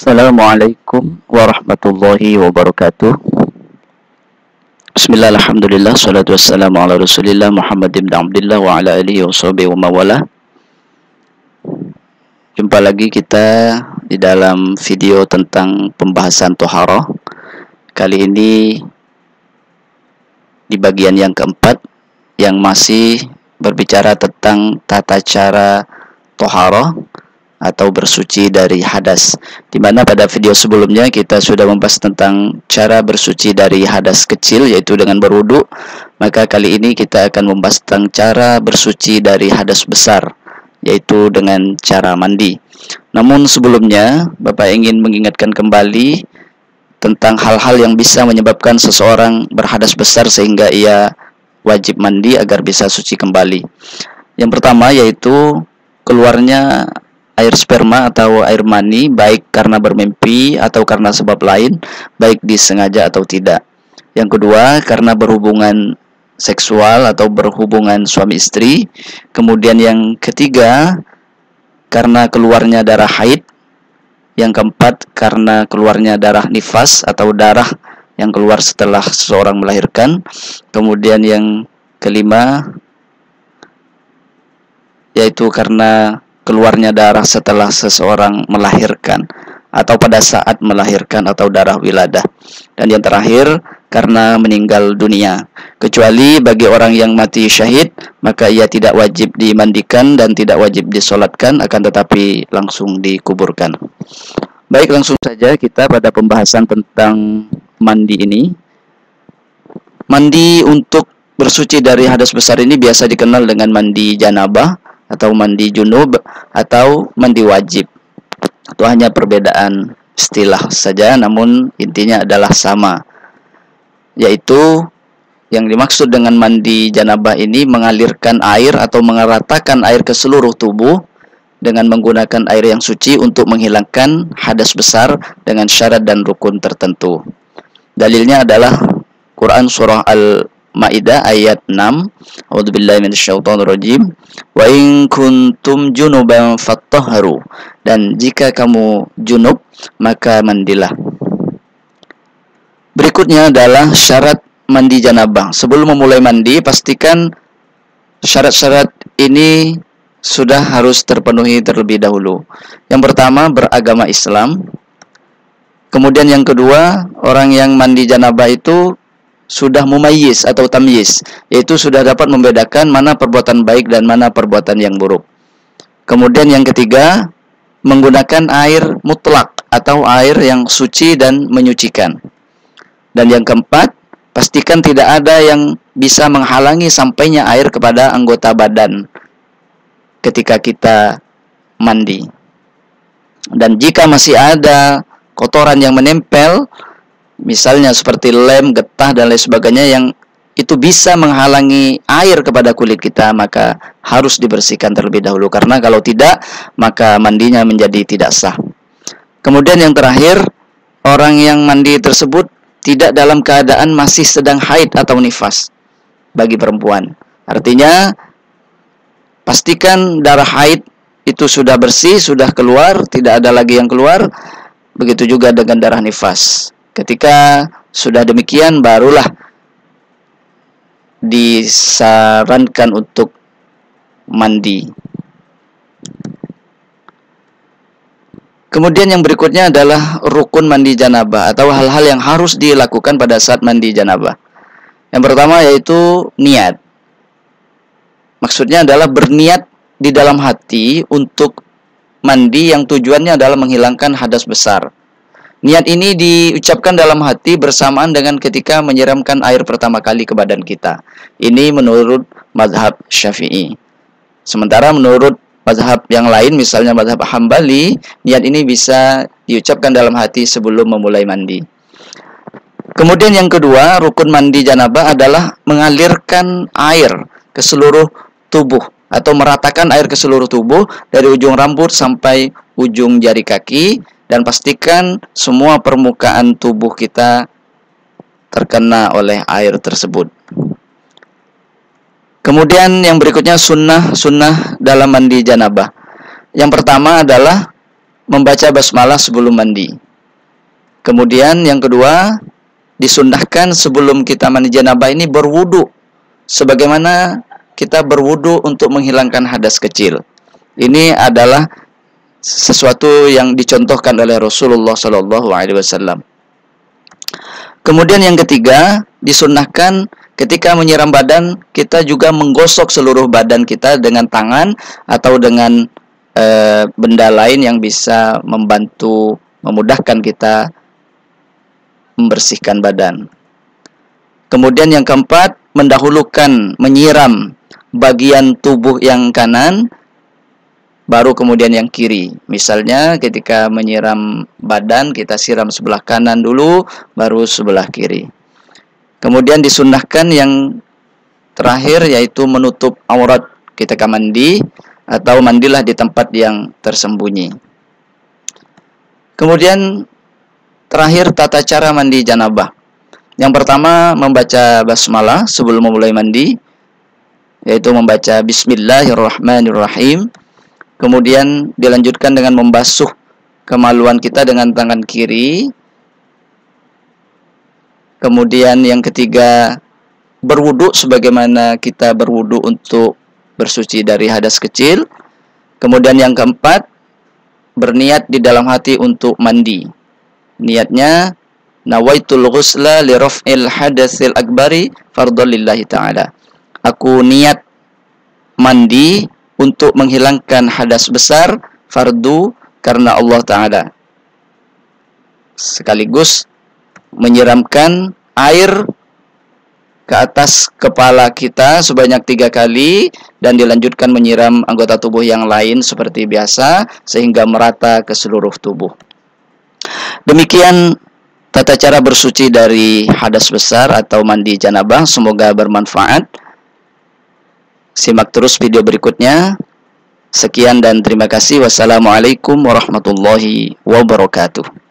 Assalamualaikum warahmatullahi wabarakatuh. Bismillah, alhamdulillah, salatu wassalamu ala rasulillah Muhammad ibn Abdullah wa ala alihi wa sahbihi wa mawala. Jumpa lagi kita di dalam video tentang pembahasan toharoh. Kali ini di bagian yang keempat yang masih berbicara tentang tata cara toharoh atau bersuci dari hadas, di mana pada video sebelumnya kita sudah membahas tentang cara bersuci dari hadas kecil, yaitu dengan berwudu. Maka kali ini kita akan membahas tentang cara bersuci dari hadas besar, yaitu dengan cara mandi. Namun sebelumnya Bapak ingin mengingatkan kembali tentang hal-hal yang bisa menyebabkan seseorang berhadas besar sehingga ia wajib mandi agar bisa suci kembali. Yang pertama yaitu keluarnya air sperma atau air mani, baik karena bermimpi atau karena sebab lain, baik disengaja atau tidak. Yang kedua, karena berhubungan seksual atau berhubungan suami istri. Kemudian yang ketiga, karena keluarnya darah haid. Yang keempat, karena keluarnya darah nifas atau darah yang keluar setelah seseorang melahirkan. Kemudian yang kelima, yaitu karena keluarnya darah setelah seseorang melahirkan atau pada saat melahirkan atau darah wiladah. Dan yang terakhir, karena meninggal dunia. Kecuali bagi orang yang mati syahid, maka ia tidak wajib dimandikan dan tidak wajib disolatkan, akan tetapi langsung dikuburkan. Baik, langsung saja kita pada pembahasan tentang mandi ini. Mandi untuk bersuci dari hadas besar ini biasa dikenal dengan mandi janabah atau mandi junub atau mandi wajib. Itu hanya perbedaan istilah saja, namun intinya adalah sama, yaitu yang dimaksud dengan mandi janabah ini mengalirkan air atau mengeratakan air ke seluruh tubuh dengan menggunakan air yang suci untuk menghilangkan hadas besar dengan syarat dan rukun tertentu. Dalilnya adalah Quran surah Al-Maidah ayat 6. A'udzubillahi minasyaitonirrajim. Wa in kuntum junuban fattahharu. Dan jika kamu junub, maka mandilah. Berikutnya adalah syarat mandi janabah. Sebelum memulai mandi, pastikan syarat-syarat ini sudah harus terpenuhi terlebih dahulu. Yang pertama, beragama Islam. Kemudian yang kedua, orang yang mandi janabah itu sudah mumayyiz atau tamyiz, yaitu sudah dapat membedakan mana perbuatan baik dan mana perbuatan yang buruk. Kemudian yang ketiga, menggunakan air mutlak atau air yang suci dan menyucikan. Dan yang keempat, pastikan tidak ada yang bisa menghalangi sampainya air kepada anggota badan ketika kita mandi. Dan jika masih ada kotoran yang menempel, misalnya seperti lem, getah, dan lain sebagainya yang itu bisa menghalangi air kepada kulit kita, maka harus dibersihkan terlebih dahulu. Karena kalau tidak, maka mandinya menjadi tidak sah. Kemudian yang terakhir, orang yang mandi tersebut tidak dalam keadaan masih sedang haid atau nifas bagi perempuan. Artinya, pastikan darah haid itu sudah bersih, sudah keluar, tidak ada lagi yang keluar. Begitu juga dengan darah nifas. Ketika sudah demikian, barulah disarankan untuk mandi. Kemudian yang berikutnya adalah rukun mandi janabah atau hal-hal yang harus dilakukan pada saat mandi janabah. Yang pertama yaitu niat. Maksudnya adalah berniat di dalam hati untuk mandi yang tujuannya adalah menghilangkan hadas besar. Niat ini diucapkan dalam hati bersamaan dengan ketika menyiramkan air pertama kali ke badan kita. Ini menurut mazhab Syafi'i. Sementara menurut mazhab yang lain, misalnya mazhab Hambali, niat ini bisa diucapkan dalam hati sebelum memulai mandi. Kemudian yang kedua, rukun mandi janabah adalah mengalirkan air ke seluruh tubuh atau meratakan air ke seluruh tubuh dari ujung rambut sampai ujung jari kaki. Dan pastikan semua permukaan tubuh kita terkena oleh air tersebut. Kemudian yang berikutnya sunnah dalam mandi janabah. Yang pertama adalah membaca basmalah sebelum mandi. Kemudian yang kedua, disunnahkan sebelum kita mandi janabah ini berwudu, sebagaimana kita berwudu untuk menghilangkan hadas kecil. Ini adalah sesuatu yang dicontohkan oleh Rasulullah SAW. Kemudian yang ketiga, disunnahkan ketika menyiram badan, kita juga menggosok seluruh badan kita dengan tangan atau dengan benda lain yang bisa membantu memudahkan kita membersihkan badan. Kemudian yang keempat, mendahulukan menyiram bagian tubuh yang kanan, baru kemudian yang kiri. Misalnya ketika menyiram badan, kita siram sebelah kanan dulu, baru sebelah kiri. Kemudian disunnahkan yang terakhir, yaitu menutup aurat ketika mandi, atau mandilah di tempat yang tersembunyi. Kemudian terakhir, tata cara mandi janabah. Yang pertama, membaca basmalah sebelum memulai mandi, yaitu membaca Bismillahirrahmanirrahim. Kemudian dilanjutkan dengan membasuh kemaluan kita dengan tangan kiri. Kemudian yang ketiga, berwudu sebagaimana kita berwudu untuk bersuci dari hadas kecil. Kemudian yang keempat, berniat di dalam hati untuk mandi. Niatnya, nawaitul ghusla li raf'il hadatsil akbari fardhon lillahi ta'ala. Aku niat mandi untuk menghilangkan hadas besar, fardu karena Allah Ta'ala. Sekaligus menyiramkan air ke atas kepala kita sebanyak 3 kali, dan dilanjutkan menyiram anggota tubuh yang lain seperti biasa sehingga merata ke seluruh tubuh. Demikian tata cara bersuci dari hadas besar atau mandi janabah. Semoga bermanfaat. Simak terus video berikutnya. Sekian dan terima kasih. Wassalamualaikum warahmatullahi wabarakatuh.